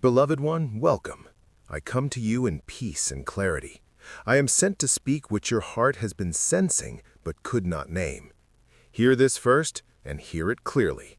Beloved one, welcome. I come to you in peace and clarity. I am sent to speak what your heart has been sensing but could not name. Hear this first and hear it clearly.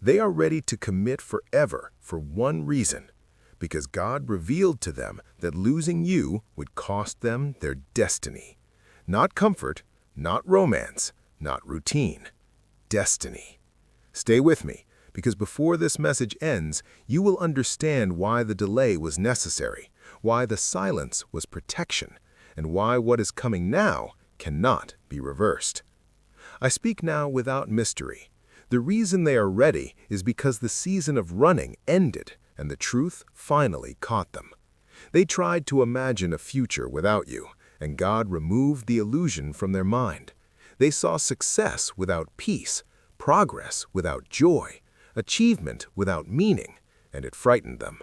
They are ready to commit forever for one reason, because God revealed to them that losing you would cost them their destiny. Not comfort, not romance, not routine. Destiny. Stay with me, because before this message ends, you will understand why the delay was necessary, why the silence was protection, and why what is coming now cannot be reversed. I speak now without mystery. The reason they are ready is because the season of running ended and the truth finally caught them. They tried to imagine a future without you, and God removed the illusion from their mind. They saw success without peace, progress without joy, achievement without meaning, and it frightened them.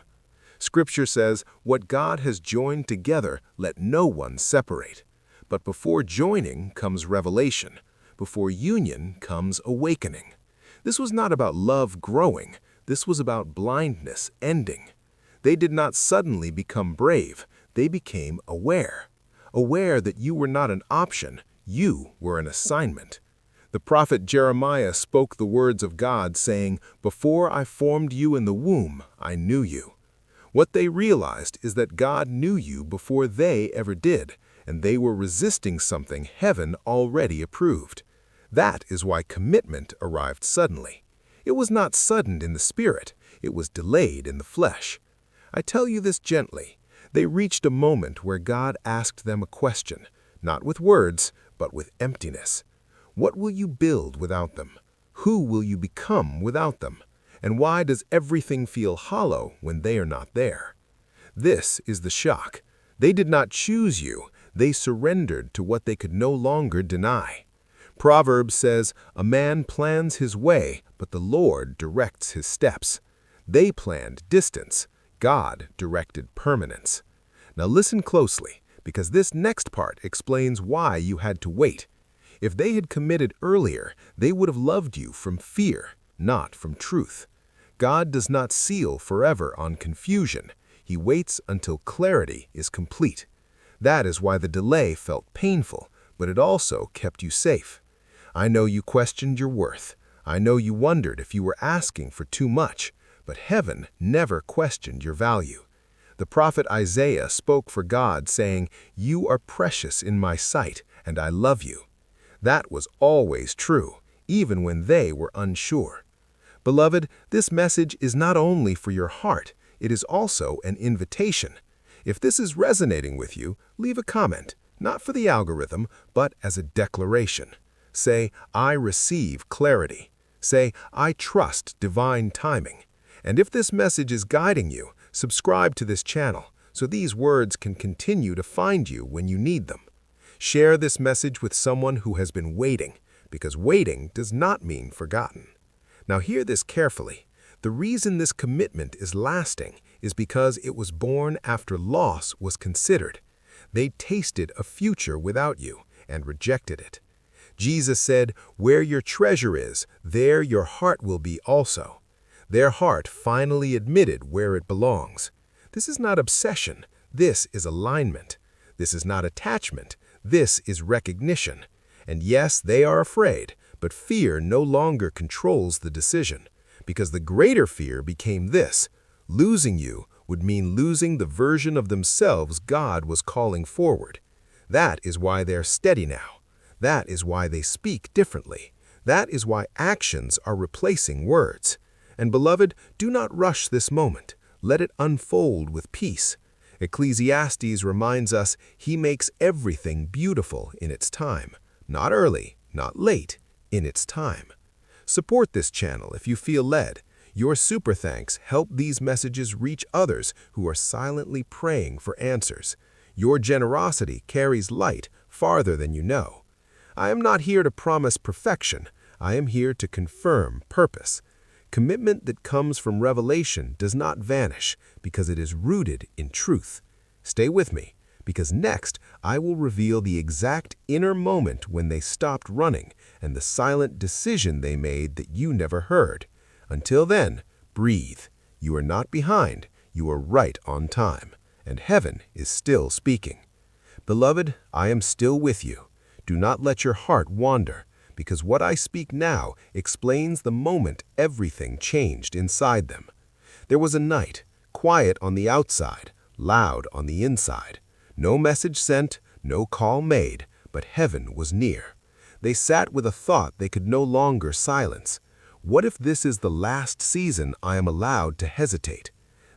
Scripture says, "What God has joined together, let no one separate." But before joining comes revelation. Before union comes awakening. This was not about love growing. This was about blindness ending. They did not suddenly become brave. They became aware. Aware that you were not an option. You were an assignment. The prophet Jeremiah spoke the words of God, saying, "Before I formed you in the womb, I knew you." What they realized is that God knew you before they ever did, and they were resisting something heaven already approved. That is why commitment arrived suddenly. It was not sudden in the spirit, it was delayed in the flesh. I tell you this gently. They reached a moment where God asked them a question, not with words, but with emptiness. What will you build without them? Who will you become without them? And why does everything feel hollow when they are not there? This is the shock. They did not choose you. They surrendered to what they could no longer deny. Proverbs says, "A man plans his way, but the Lord directs his steps." They planned distance. God directed permanence. Now listen closely, because this next part explains why you had to wait. If they had committed earlier, they would have loved you from fear, not from truth. God does not seal forever on confusion. He waits until clarity is complete. That is why the delay felt painful, but it also kept you safe. I know you questioned your worth. I know you wondered if you were asking for too much, but heaven never questioned your value. The prophet Isaiah spoke for God, saying, "You are precious in my sight, and I love you." That was always true, even when they were unsure. Beloved, this message is not only for your heart, it is also an invitation. If this is resonating with you, leave a comment, not for the algorithm, but as a declaration. Say, "I receive clarity." Say, "I trust divine timing." And if this message is guiding you, subscribe to this channel so these words can continue to find you when you need them. Share this message with someone who has been waiting, because waiting does not mean forgotten. Now hear this carefully. The reason this commitment is lasting is because it was born after loss was considered. They tasted a future without you and rejected it. Jesus said, "Where your treasure is, there your heart will be also." Their heart finally admitted where it belongs. This is not obsession. This is alignment. This is not attachment. This is recognition. And yes, they are afraid, but fear no longer controls the decision, because the greater fear became this: losing you would mean losing the version of themselves God was calling forward. That is why they're steady now. That is why they speak differently. That is why actions are replacing words. And beloved, do not rush this moment. Let it unfold with peace. Ecclesiastes reminds us he makes everything beautiful in its time. Not early, not late, in its time. Support this channel if you feel led. Your super thanks help these messages reach others who are silently praying for answers. Your generosity carries light farther than you know. I am not here to promise perfection. I am here to confirm purpose. Commitment that comes from revelation does not vanish because it is rooted in truth. Stay with me, because next I will reveal the exact inner moment when they stopped running and the silent decision they made that you never heard. Until then, breathe. You are not behind. You are right on time, and heaven is still speaking. Beloved, I am still with you. Do not let your heart wander, because what I speak now explains the moment everything changed inside them. There was a night, quiet on the outside, loud on the inside. No message sent, no call made, but heaven was near. They sat with a thought they could no longer silence. What if this is the last season I am allowed to hesitate?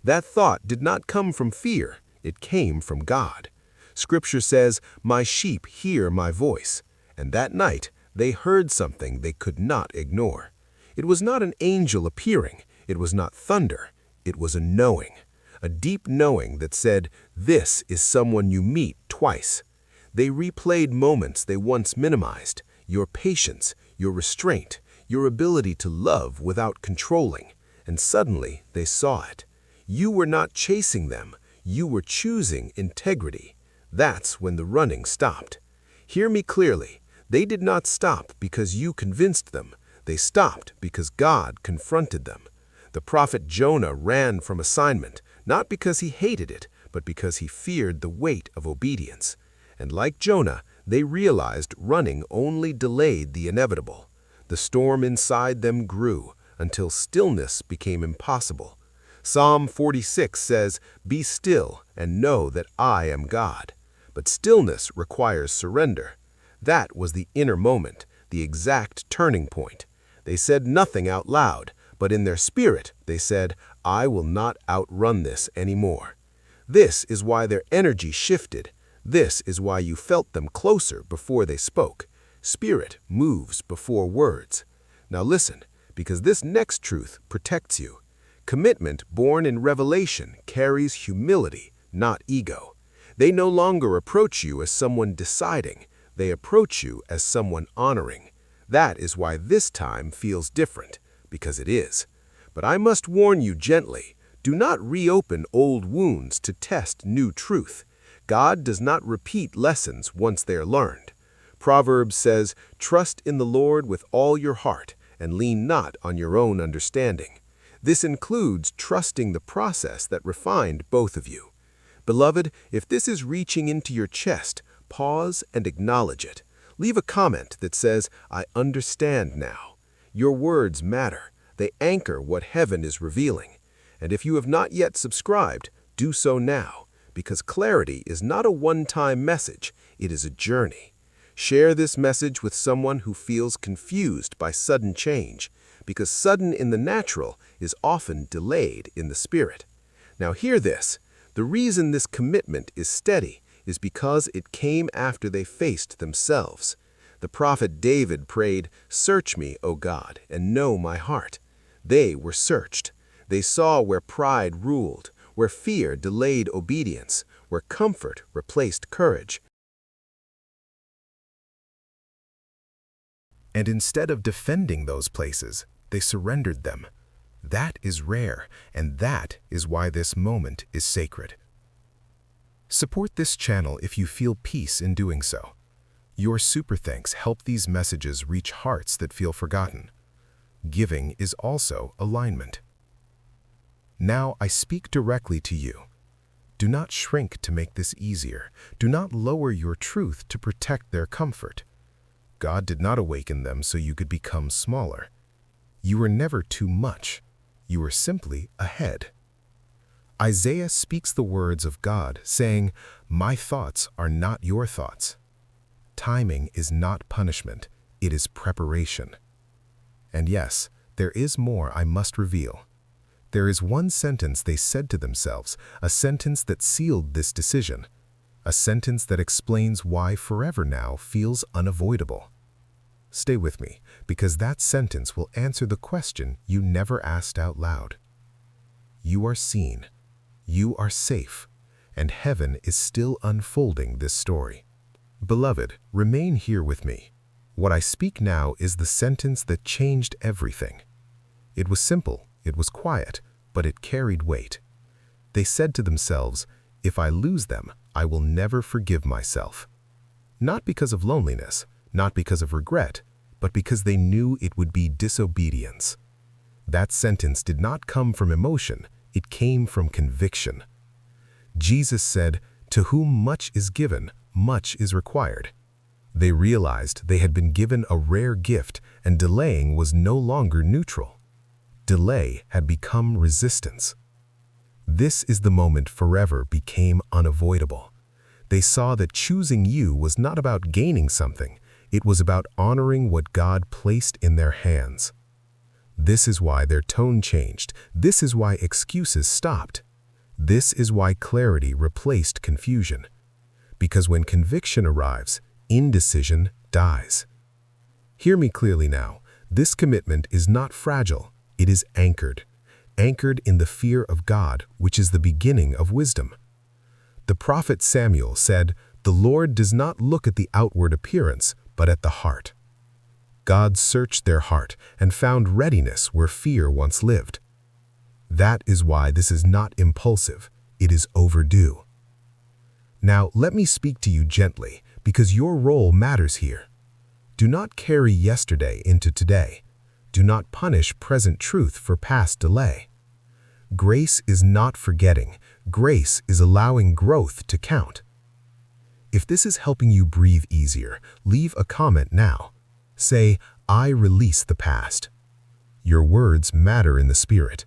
That thought did not come from fear, it came from God. Scripture says, "My sheep hear my voice," and that night they heard something they could not ignore. It was not an angel appearing, it was not thunder, it was a knowing, a deep knowing that said, "This is someone you meet twice." They replayed moments they once minimized, your patience, your restraint, your ability to love without controlling, and suddenly they saw it. You were not chasing them, you were choosing integrity. That's when the running stopped. Hear me clearly, they did not stop because you convinced them, they stopped because God confronted them. The prophet Jonah ran from assignment, not because he hated it, but because he feared the weight of obedience. And like Jonah, they realized running only delayed the inevitable. The storm inside them grew until stillness became impossible. Psalm 46 says, "Be still and know that I am God." But stillness requires surrender. That was the inner moment, the exact turning point. They said nothing out loud, but in their spirit they said, "I will not outrun this anymore." This is why their energy shifted. This is why you felt them closer before they spoke. Spirit moves before words. Now listen, because this next truth protects you. Commitment born in revelation carries humility, not ego. They no longer approach you as someone deciding. They approach you as someone honoring. That is why this time feels different, because it is. But I must warn you gently, do not reopen old wounds to test new truth. God does not repeat lessons once they are learned. Proverbs says, "Trust in the Lord with all your heart, and lean not on your own understanding." This includes trusting the process that refined both of you. Beloved, if this is reaching into your chest, pause and acknowledge it. Leave a comment that says, "I understand now." Your words matter. They anchor what heaven is revealing. And if you have not yet subscribed, do so now, because clarity is not a one-time message, it is a journey. Share this message with someone who feels confused by sudden change, because sudden in the natural is often delayed in the spirit. Now hear this. The reason this commitment is steady is because it came after they faced themselves. The prophet David prayed, "Search me, O God, and know my heart." They were searched. They saw where pride ruled, where fear delayed obedience, where comfort replaced courage. And instead of defending those places, they surrendered them. That is rare, and that is why this moment is sacred. Support this channel if you feel peace in doing so. Your super thanks help these messages reach hearts that feel forgotten. Giving is also alignment. Now I speak directly to you. Do not shrink to make this easier. Do not lower your truth to protect their comfort. God did not awaken them so you could become smaller. You were never too much. You were simply ahead. Isaiah speaks the words of God, saying, "My thoughts are not your thoughts." Timing is not punishment, it is preparation. And yes, there is more I must reveal. There is one sentence they said to themselves, a sentence that sealed this decision, a sentence that explains why forever now feels unavoidable. Stay with me, because that sentence will answer the question you never asked out loud. You are seen, you are safe, and heaven is still unfolding this story. Beloved, remain here with me. What I speak now is the sentence that changed everything. It was simple, it was quiet, but it carried weight. They said to themselves, "If I lose them, I will never forgive myself." Not because of loneliness, not because of regret, but because they knew it would be disobedience. That sentence did not come from emotion, It came from conviction. Jesus said, "To whom much is given, much is required." They realized they had been given a rare gift, and delaying was no longer neutral. Delay had become resistance. This is the moment forever became unavoidable. They saw that choosing you was not about gaining something, it was about honoring what God placed in their hands. This is why their tone changed. This is why excuses stopped. This is why clarity replaced confusion. Because when conviction arrives, indecision dies. Hear me clearly now. This commitment is not fragile, it is anchored. Anchored in the fear of God, which is the beginning of wisdom. The prophet Samuel said, "The Lord does not look at the outward appearance, but at the heart." God searched their heart and found readiness where fear once lived. That is why this is not impulsive, it is overdue. Now, let me speak to you gently, because your role matters here. Do not carry yesterday into today. Do not punish present truth for past delay. Grace is not forgetting. Grace is allowing growth to count. If this is helping you breathe easier, leave a comment now. Say, "I release the past." Your words matter in the spirit.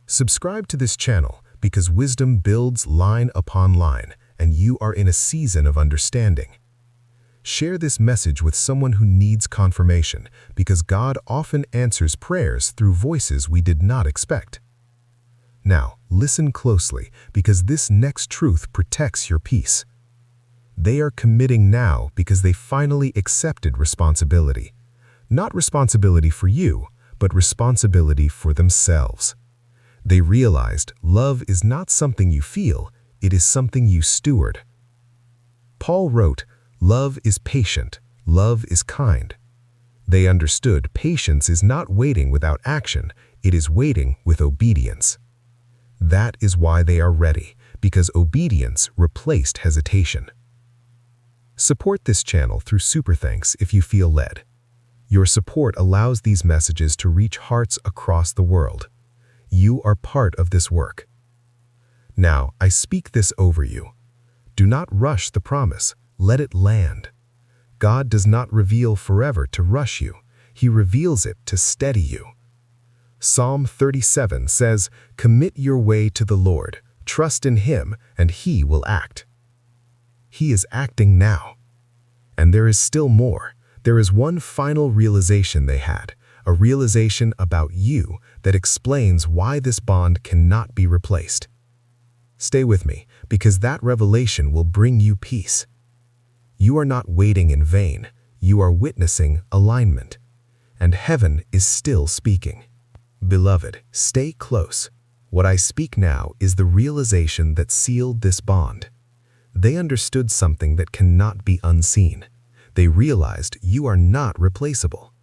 Subscribe to this channel because wisdom builds line upon line, and you are in a season of understanding. Share this message with someone who needs confirmation, because God often answers prayers through voices we did not expect. Now, listen closely, because this next truth protects your peace. They are committing now because they finally accepted responsibility. Not responsibility for you, but responsibility for themselves. They realized love is not something you feel, it is something you steward. Paul wrote, "Love is patient, love is kind." They understood patience is not waiting without action, it is waiting with obedience. That is why they are ready, because obedience replaced hesitation. Support this channel through Super Thanks if you feel led. Your support allows these messages to reach hearts across the world. You are part of this work. Now, I speak this over you. Do not rush the promise, let it land. God does not reveal forever to rush you, He reveals it to steady you. Psalm 37 says, "Commit your way to the Lord, trust in Him, and He will act." He is acting now. And there is still more. There is one final realization they had, a realization about you that explains why this bond cannot be replaced. Stay with me, because that revelation will bring you peace. You are not waiting in vain, you are witnessing alignment. And heaven is still speaking. Beloved, stay close. What I speak now is the realization that sealed this bond. They understood something that cannot be unseen. They realized you are not replaceable.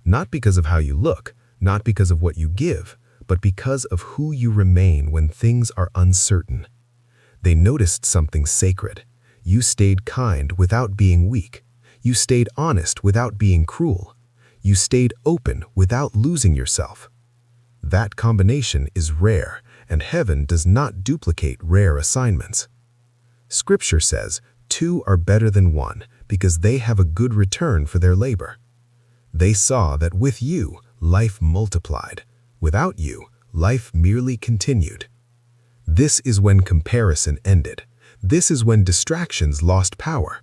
Not because of how you look, not because of what you give, but because of who you remain when things are uncertain. They noticed something sacred. You stayed kind without being weak. You stayed honest without being cruel. You stayed open without losing yourself. That combination is rare, and heaven does not duplicate rare assignments. Scripture says, "Two are better than one, because they have a good return for their labor." They saw that with you, life multiplied. Without you, life merely continued. This is when comparison ended. This is when distractions lost power.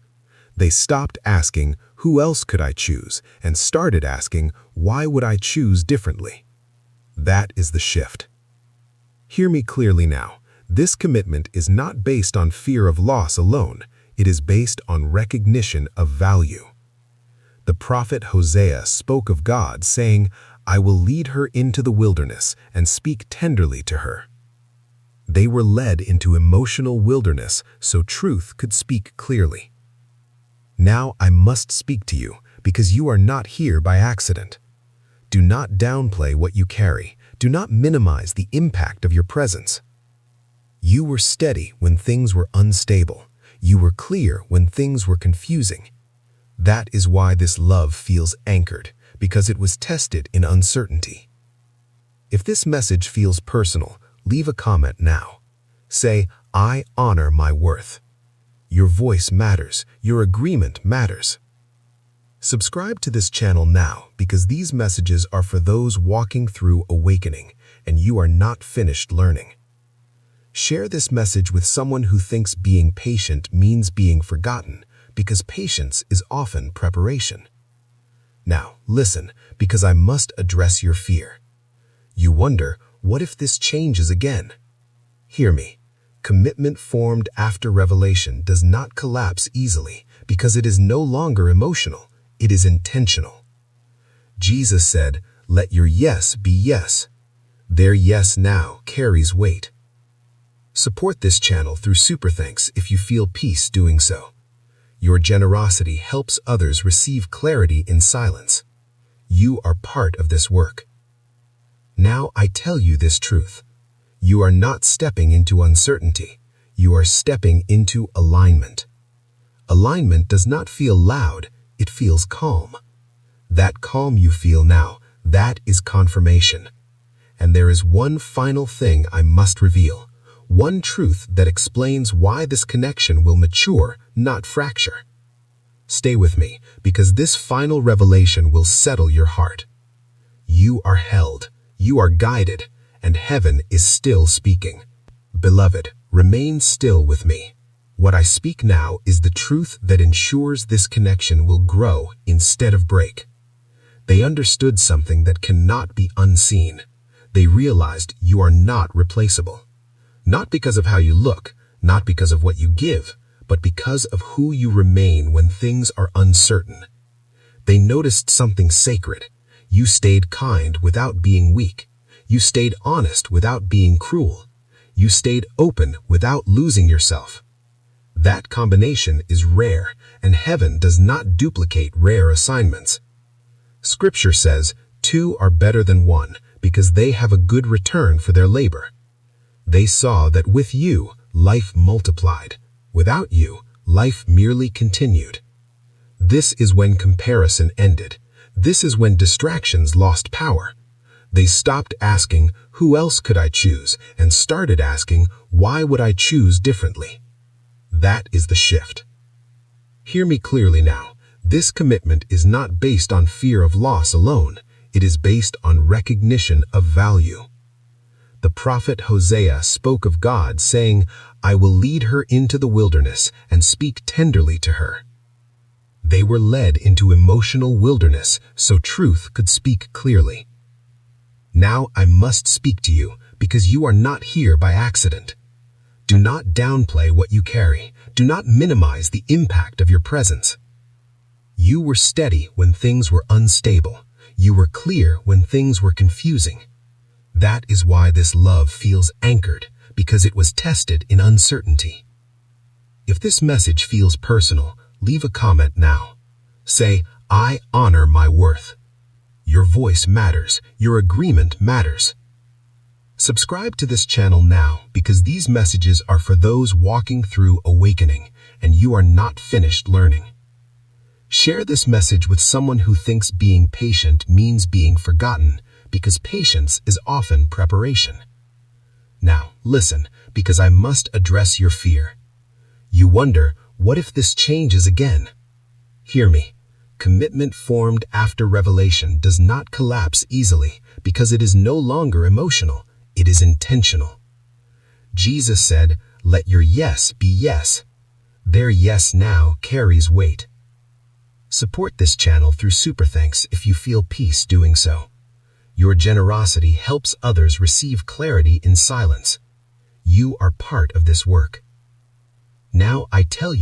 They stopped asking, "Who else could I choose?" and started asking, "Why would I choose differently?" That is the shift. Hear me clearly now. This commitment is not based on fear of loss alone. It is based on recognition of value. The prophet Hosea spoke of God, saying, "I will lead her into the wilderness and speak tenderly to her." They were led into emotional wilderness so truth could speak clearly. Now I must speak to you, because you are not here by accident. Do not downplay what you carry. Do not minimize the impact of your presence. You were steady when things were unstable. You were clear when things were confusing. That is why this love feels anchored, because it was tested in uncertainty. If this message feels personal, leave a comment now. Say, I honor my worth. Your voice matters. Your agreement matters. Subscribe to this channel now because these messages are for those walking through awakening and you are not finished learning. Share this message with someone who thinks being patient means being forgotten because patience is often preparation. Now, listen, because I must address your fear. You wonder, what if this changes again? Hear me. Commitment formed after revelation does not collapse easily because it is no longer emotional, it is intentional. Jesus said, let your yes be yes. Their yes now carries weight. Support this channel through super thanks if you feel peace doing so. Your generosity helps others receive clarity in silence. You are part of this work. Now I tell you this truth. You are not stepping into uncertainty. You are stepping into alignment. Alignment does not feel loud, it feels calm. That calm you feel now, that is confirmation. And there is one final thing I must reveal. One truth that explains why this connection will mature, not fracture. Stay with me, because this final revelation will settle your heart. You are held, you are guided, and heaven is still speaking. Beloved, remain still with me. What I speak now is the truth that ensures this connection will grow instead of break. They understood something that cannot be unseen. They realized you are not replaceable. Not because of how you look, not because of what you give, but because of who you remain when things are uncertain. They noticed something sacred. You stayed kind without being weak. You stayed honest without being cruel. You stayed open without losing yourself. That combination is rare, and heaven does not duplicate rare assignments. Scripture says, 2 are better than 1 because they have a good return for their labor. They saw that with you, life multiplied. Without you, life merely continued. This is when comparison ended. This is when distractions lost power. They stopped asking, who else could I choose, and started asking, why would I choose differently? That is the shift. Hear me clearly now. This commitment is not based on fear of loss alone. It is based on recognition of value. The prophet Hosea spoke of God, saying, I will lead her into the wilderness and speak tenderly to her. They were led into emotional wilderness so truth could speak clearly. Now I must speak to you because you are not here by accident. Do not downplay what you carry. Do not minimize the impact of your presence. You were steady when things were unstable. You were clear when things were confusing. That is why this love feels anchored, because it was tested in uncertainty. If this message feels personal, leave a comment now. Say, I honor my worth. Your voice matters. Your agreement matters. Subscribe to this channel now because these messages are for those walking through awakening and you are not finished learning. Share this message with someone who thinks being patient means being forgotten because patience is often preparation. Now, listen, because I must address your fear. You wonder, what if this changes again? Hear me. Commitment formed after revelation does not collapse easily because it is no longer emotional, it is intentional. Jesus said, let your yes be yes. Their yes now carries weight. Support this channel through super thanks if you feel peace doing so. Your generosity helps others receive clarity in silence. You are part of this work. Now I tell you